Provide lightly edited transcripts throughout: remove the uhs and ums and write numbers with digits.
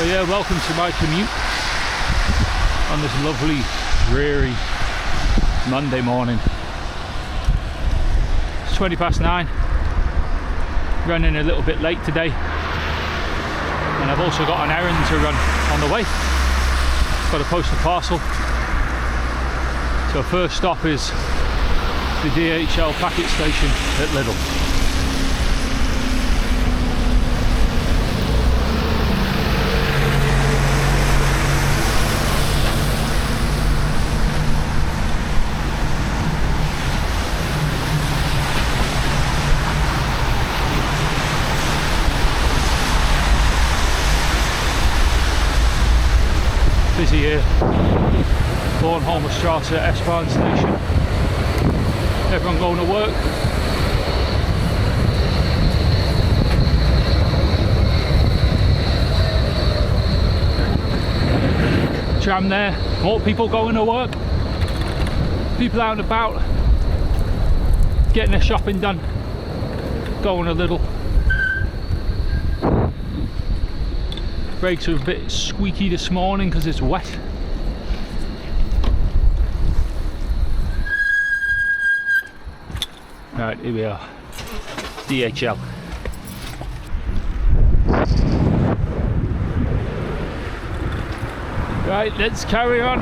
So yeah, welcome to my commute on this lovely, dreary Monday morning. It's 9:20. Running a little bit late today, and I've also got an errand to run on the way. Got to post a parcel. So first stop is the DHL packet station at Lidl. Busy here. Bornholmer Strasse S-Bahn station. Everyone going to work. Tram there. More people going to work. People out and about. Getting their shopping done. Going a little. Brakes are a bit squeaky this morning because it's wet. Right, here we are. DHL. Right, let's carry on.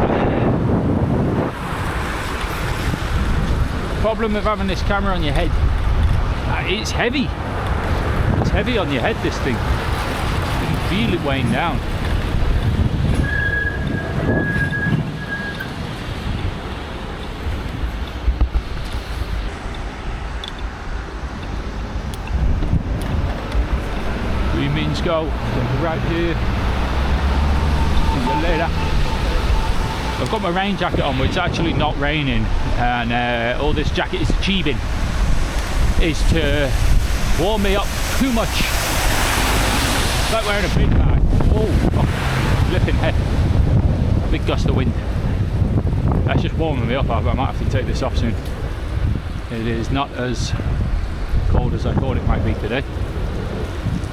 Problem with having this camera on your head. It's heavy. It's heavy on your head, this thing. Feel it weighing down. Green means go. Right here. See you later. I've got my rain jacket on, but it's actually not raining, and all this jacket is achieving is to warm me up too much. It's like wearing a big bag. Oh, flipping head. Big gust of wind. That's just warming me up. I might have to take this off soon. It is not as cold as I thought it might be today.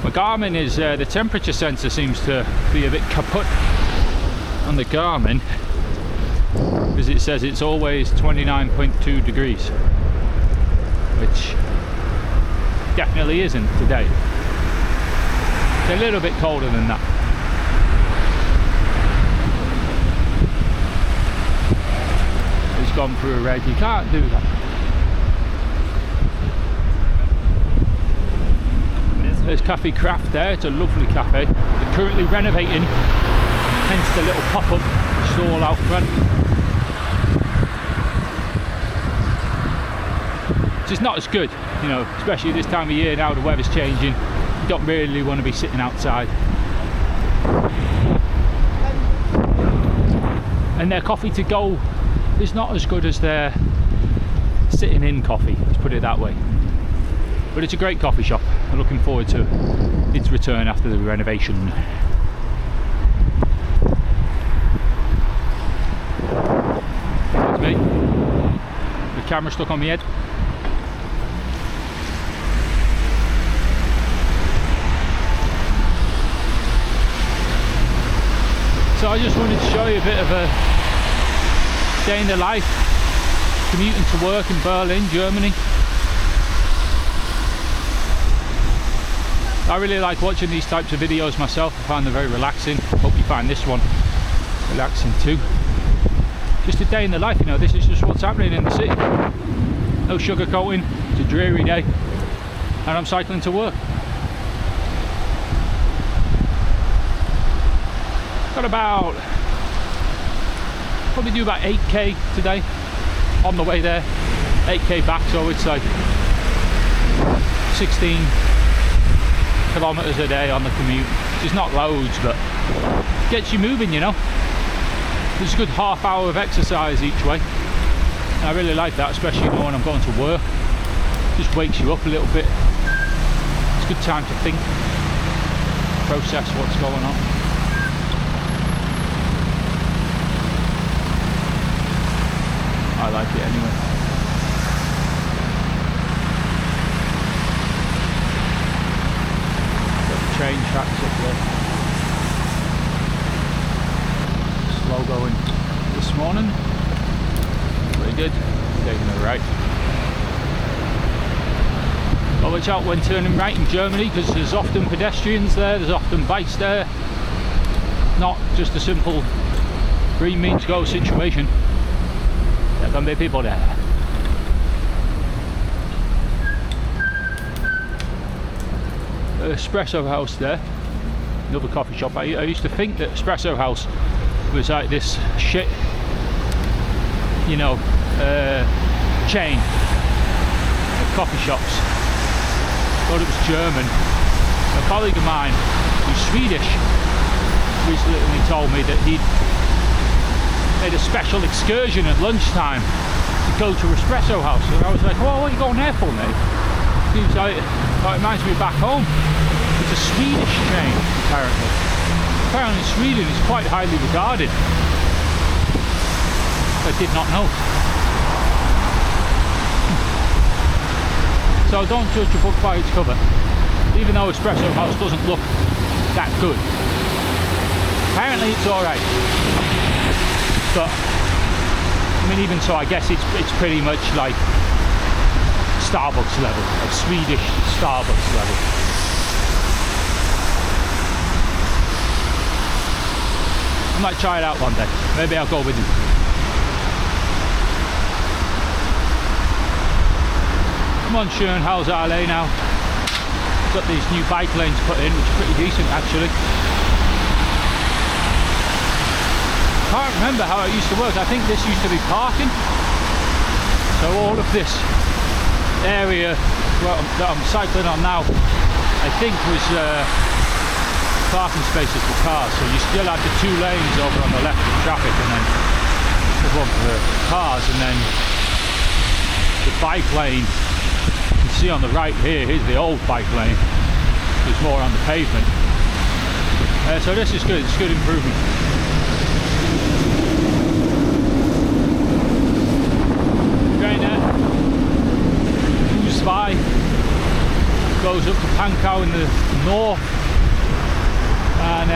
My Garmin is, the temperature sensor seems to be a bit kaput on the Garmin, because it says it's always 29.2 degrees, which definitely isn't today. A little bit colder than that. It's gone through a red. You can't do that. There's Cafe Craft there. It's a lovely cafe. They're currently renovating, hence the little pop-up stall out front. Which is not as good, you know, especially this time of year now. The weather's changing. Don't really want to be sitting outside. And their coffee to go is not as good as their sitting in coffee, let's put it that way. But it's a great coffee shop. I'm looking forward to its return after the renovation. That's me. The camera stuck on my head. So I just wanted to show you a bit of a day in the life commuting to work in Berlin, Germany. I really like watching these types of videos myself. I find them very relaxing. Hope you find this one relaxing too. Just a day in the life, you know, this is just what's happening in the city. No sugarcoating, it's a dreary day, and I'm cycling to work. Got about, probably do about 8k today on the way there, 8k back, so it's like 16 kilometers a day on the commute, which is not loads, but gets you moving, you know. There's a good half hour of exercise each way, and I really like that, especially when I'm going to work. Just wakes you up a little bit. It's a good time to think, process what's going on. I like it anyway. Got the train tracks up there. going this morning. Pretty good. Taking the right. But watch out when turning right in Germany, because there's often pedestrians there, there's often bikes there. Not just a simple green means go situation. There can be people there. Espresso House there, another coffee shop. I used to think that Espresso House was like this shit, you know, chain of coffee shops. Thought it was German. A colleague of mine who's Swedish recently told me that he'd made a special excursion at lunchtime to go to Espresso House, and I was like, well, what are you going there for, mate? He was like, oh, it reminds me of back home. It's a Swedish chain, apparently. Apparently Sweden is quite highly regarded. I did not know. So don't judge a book by its cover. Even though Espresso House doesn't look that good. Apparently it's alright. But, I mean, even so, I guess it's pretty much like Starbucks level, like Swedish Starbucks level. I might try it out one day. Maybe I'll go with you. Come on, Schönhauser now. Got these new bike lanes put in, which are pretty decent actually. Can't remember how it used to work. I think this used to be parking. So all of this area that I'm cycling on now, I think was parking spaces for cars. So you still had the two lanes over on the left for traffic, and then the one for cars, and then the bike lane. You can see on the right here, here's the old bike lane. There's more on the pavement. So this is good. It's good improvement. By goes up to Pankow in the north, and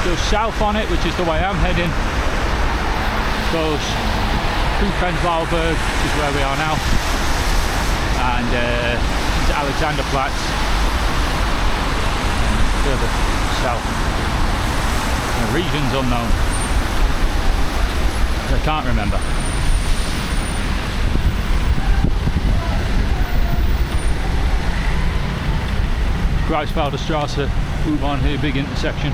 goes south on it, which is the way I'm heading. Goes through Prenzlauberg, which is where we are now, and to Alexander Platz, further south. The region's unknown. I can't remember. Greifswalder Straße, U-Bahn here, big intersection.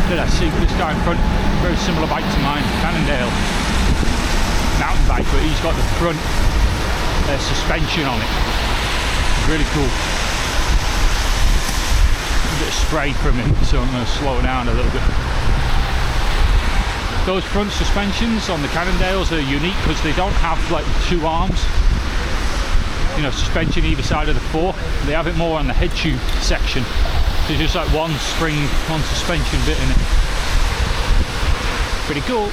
Did I see this guy in front? Very similar bike to mine, Cannondale. Mountain bike, but he's got the front suspension on it. Really cool. A bit of spray from him, so I'm going to slow down a little bit. Those front suspensions on the Cannondales are unique because they don't have like two arms, you know, suspension either side of the fork. They have it more on the head tube section. So it's just like one spring, one suspension bit in it. Pretty cool.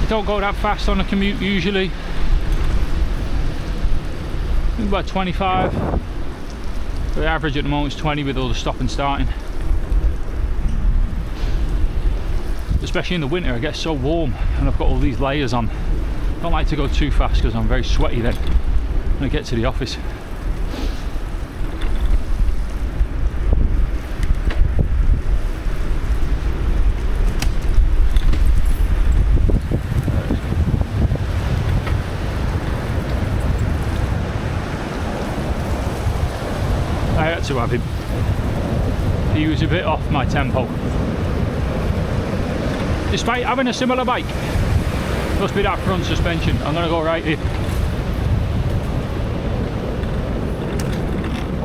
Don't go that fast on a commute usually. About 25. The average at the moment is 20 with all the stop and starting. Especially in the winter, it gets so warm and I've got all these layers on. I don't like to go too fast because I'm very sweaty then when I get to the office. I had to have him. He was a bit off my tempo. Despite having a similar bike. Must be that front suspension. I'm going to go right here.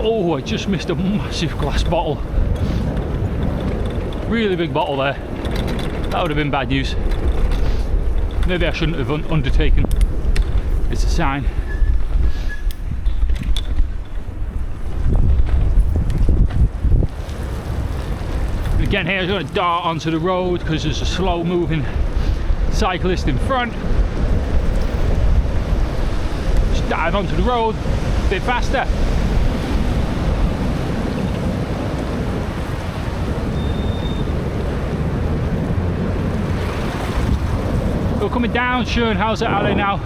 Oh, I just missed a massive glass bottle. Really big bottle there. That would have been bad news. Maybe I shouldn't have undertaken. It's a sign. And again here I'm going to dart onto the road because there's a slow moving cyclist in front. Just dive onto the road a bit faster. We're coming down Schönhauser Alley now.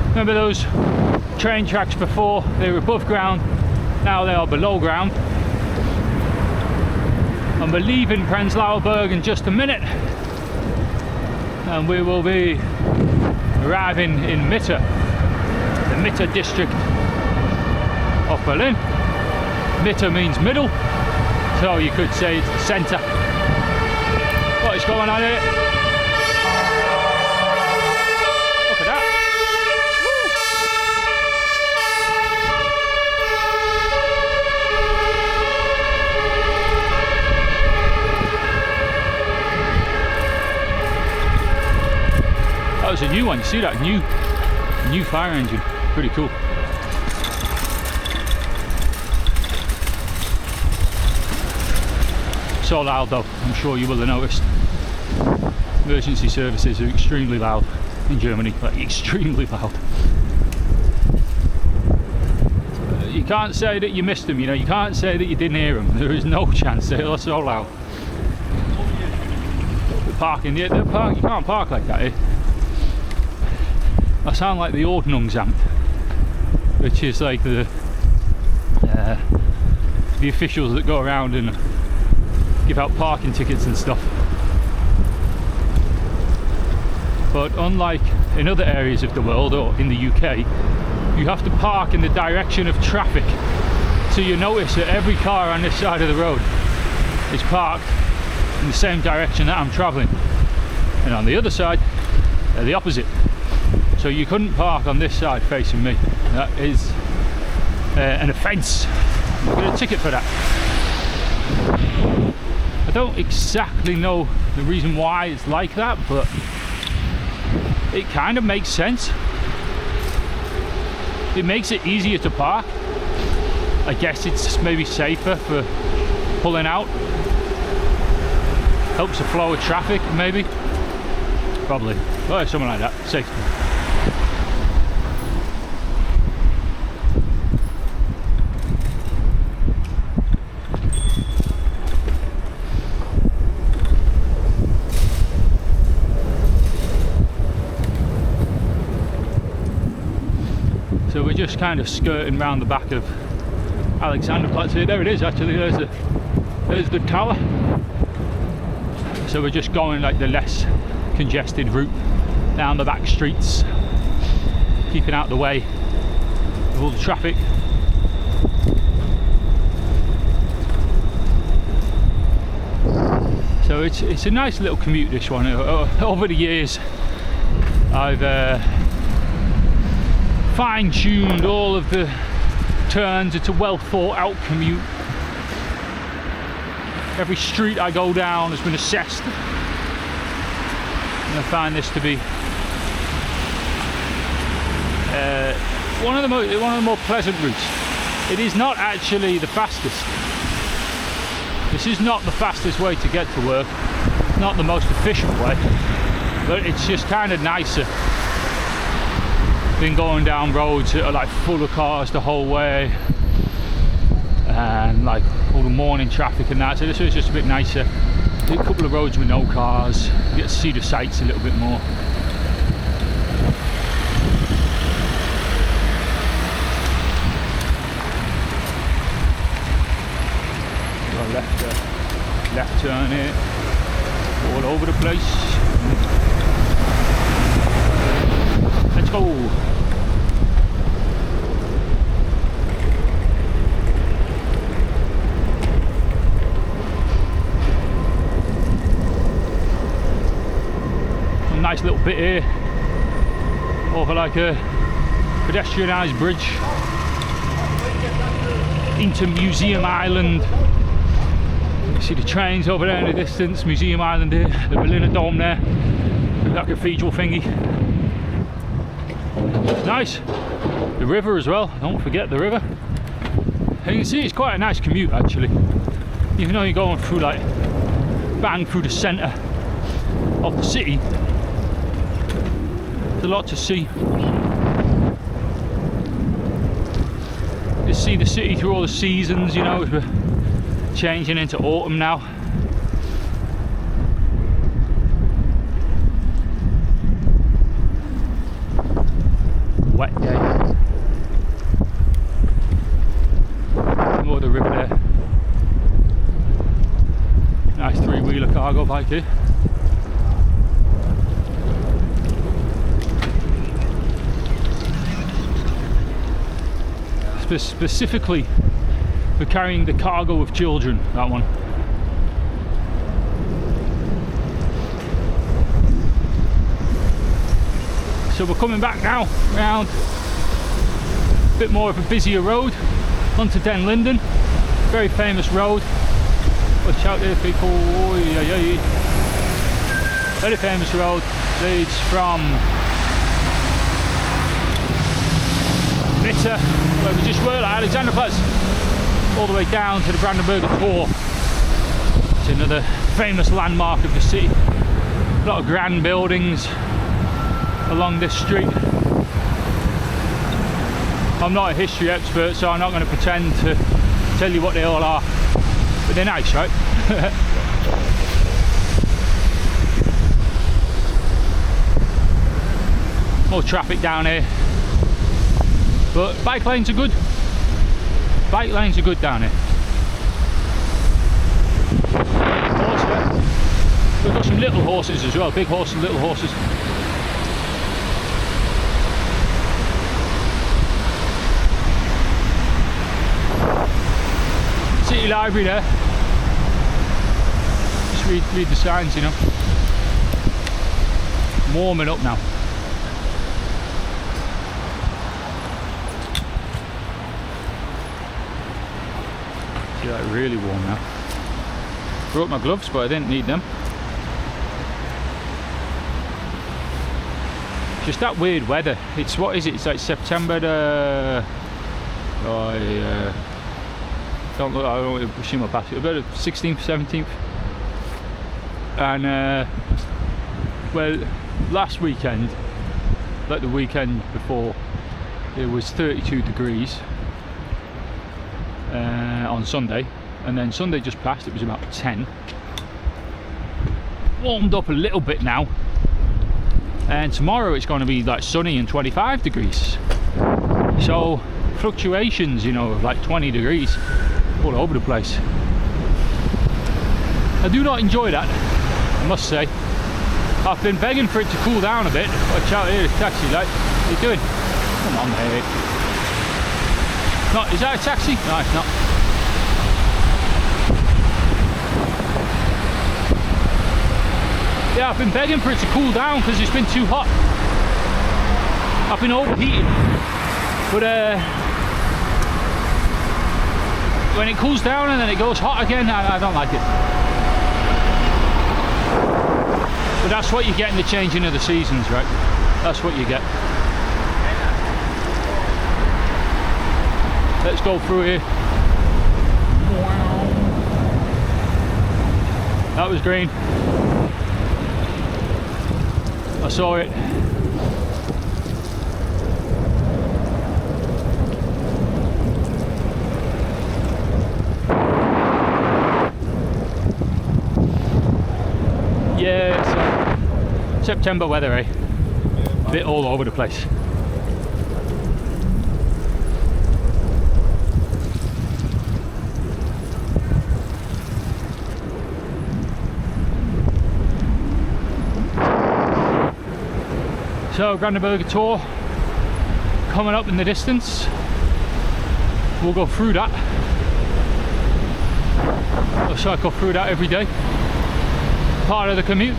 Remember those train tracks before? They were above ground, now they are below ground. And we're leaving Prenzlauer Berg in just a minute. And we will be arriving in Mitte, the Mitte district of Berlin. Mitte means middle, so you could say it's the centre. What is going on here? That was a new one. You see that new fire engine? Pretty cool. So loud though, I'm sure you will have noticed. Emergency services are extremely loud in Germany, like extremely loud. You can't say that you missed them, you know, you can't say that you didn't hear them. There is no chance, they're so loud. The parking, you can't park like that here. I sound like the Ordnungsamt, which is like the officials that go around and give out parking tickets and stuff. But unlike in other areas of the world or in the UK, you have to park in the direction of traffic. So you notice that every car on this side of the road is parked in the same direction that I'm travelling, and on the other side, they're the opposite. So you couldn't park on this side facing me. That is an offence. You get a ticket for that. I don't exactly know the reason why it's like that, but it kind of makes sense. It makes it easier to park. I guess it's maybe safer for pulling out. Helps the flow of traffic, maybe. Probably. Or something like that. Safety. So we're just kind of skirting round the back of Alexander Platz here. There it is actually, there's the tower. So we're just going like the less congested route down the back streets, keeping out the way of all the traffic. So it's a nice little commute, this one. Over the years I've fine-tuned all of the turns. It's a well thought out commute. Every street I go down has been assessed, and I find this to be one of the more pleasant routes. It is not actually the fastest. This is not the fastest way to get to work, not the most efficient way, but it's just kind of nicer than going down roads that are like full of cars the whole way, and like all the morning traffic and that. So this is just a bit nicer. A couple of roads with no cars, you get to see the sights a little bit more. Left turn here, all over the place. Let's go. Nice little bit here over like a pedestrianised bridge. into Museum Island. You can see the trains over there in the distance, Museum Island here, the Berliner Dome there, that cathedral thingy. Nice. The river as well, don't forget the river. And you can see it's quite a nice commute actually. Even though you're going through like bang through the centre of the city, there's a lot to see. You see the city through all the seasons, you know, as we're changing into autumn now. Wet day. More of the river there. Nice three-wheeler cargo bike here. Specifically for carrying the cargo of children, that one. So we're coming back now round a bit more of a busier road onto Den Linden, very famous road. Watch out there people. Oy, oy, oy. Very famous road, leads from Mitte, where we just were, at Alexander Platz, all the way down to the Brandenburger Tor. It's another famous landmark of the city. A lot of grand buildings along this street. I'm not a history expert, so I'm not going to pretend to tell you what they all are, but they're nice, right? More traffic down here. But bike lanes are good. Bike lanes are good down here. Horse there. We've got some little horses as well, big horses, little horses. City Library there. Just read the signs, you know. I'm warming up now. Like really warm now. Brought my gloves, but I didn't need them. Just that weird weather. It's, what is it? It's like September the... don't look, I don't want to assume I passed it. About the 16th, 17th. And well, last weekend, like the weekend before, it was 32 degrees. On Sunday, and then Sunday just passed, it was about 10. Warmed up a little bit now, and tomorrow it's going to be like sunny and 25 degrees. So fluctuations, you know, of like 20 degrees all over the place. I do not enjoy that, I must say. I've been begging for it to cool down a bit. Watch out here, taxi, like, what are you doing? Come on, mate. No, is that a taxi? No, it's not. Yeah, I've been begging for it to cool down because it's been too hot. I've been overheating. But when it cools down and then it goes hot again, I don't like it. But that's what you get in the changing of the seasons, right? That's what you get. Let's go through here. That was green. I saw it. Yeah, it's September weather, eh? A bit all over the place. So Brandenburger Tor coming up in the distance. We'll go through that. I'll cycle through that every day. Part of the commute.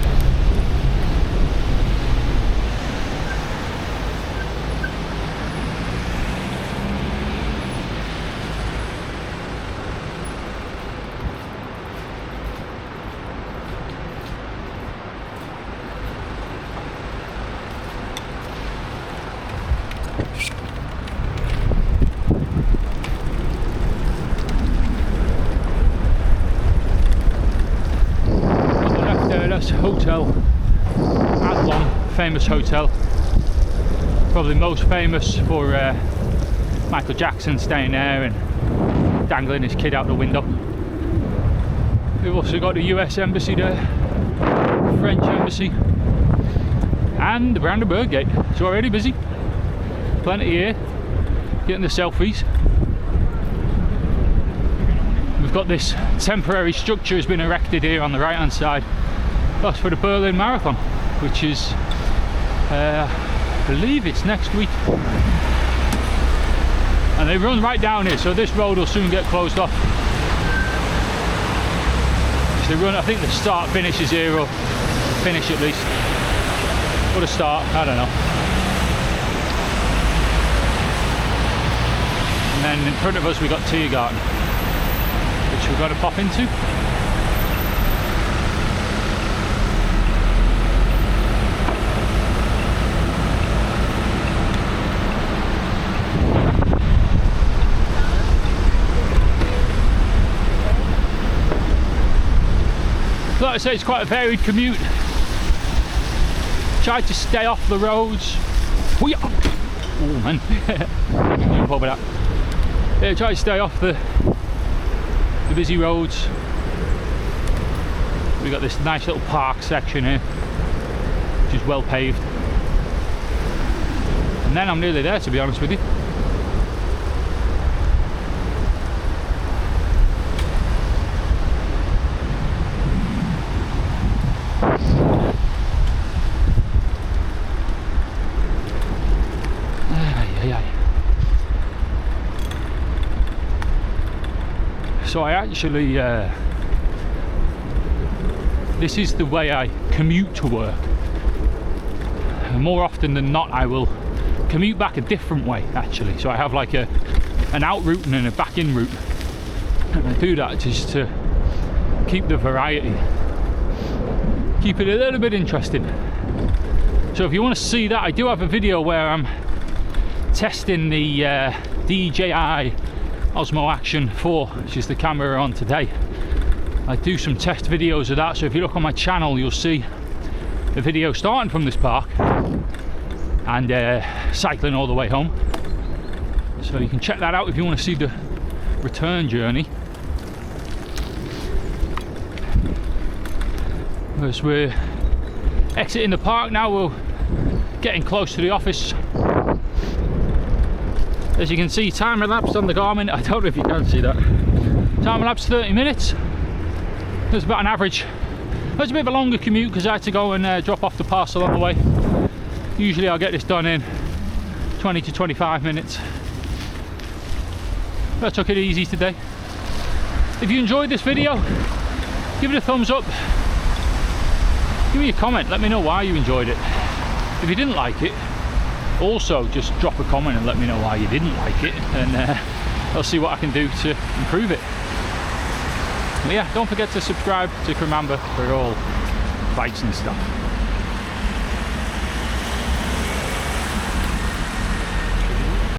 famous hotel, Adlon, famous hotel, probably most famous for Michael Jackson staying there and dangling his kid out the window. We've also got the US Embassy there, French Embassy, and the Brandenburg Gate. It's already busy, plenty here, getting the selfies. We've got this temporary structure has been erected here on the right hand side. That's for the Berlin Marathon, which is, I believe it's next week. And they run right down here, so this road will soon get closed off. They run, I think the start finish is here, or finish at least. Or the start, I don't know. And then in front of us we got Tiergarten, which we've got to pop into. Like I say, it's quite a varied commute. Tried to stay off the roads. Oh man, yeah, try to stay off the busy roads. We got this nice little park section here, which is well paved. And then I'm nearly there, to be honest with you. So I actually, this is the way I commute to work. And more often than not, I will commute back a different way, actually. So I have like an out route and a back in route. And I do that just to keep the variety, keep it a little bit interesting. So if you want to see that, I do have a video where I'm testing the DJI Osmo Action 4, which is the camera we're on today. I do some test videos of that, so if you look on my channel you'll see a video starting from this park and cycling all the way home. So you can check that out if you want to see the return journey. As we're exiting the park now, we're getting close to the office. As you can see, time elapsed on the Garmin. I don't know if you can see that. Time elapsed 30 minutes. There's about an average. It was a bit of a longer commute because I had to go and drop off the parcel on the way. Usually I'll get this done in 20 to 25 minutes. But I took it easy today. If you enjoyed this video, give it a thumbs up. Give me a comment, let me know why you enjoyed it. If you didn't like it, also just drop a comment and let me know why you didn't like it, and I'll see what I can do to improve it. But yeah, don't forget to subscribe to Commute for all bikes and stuff.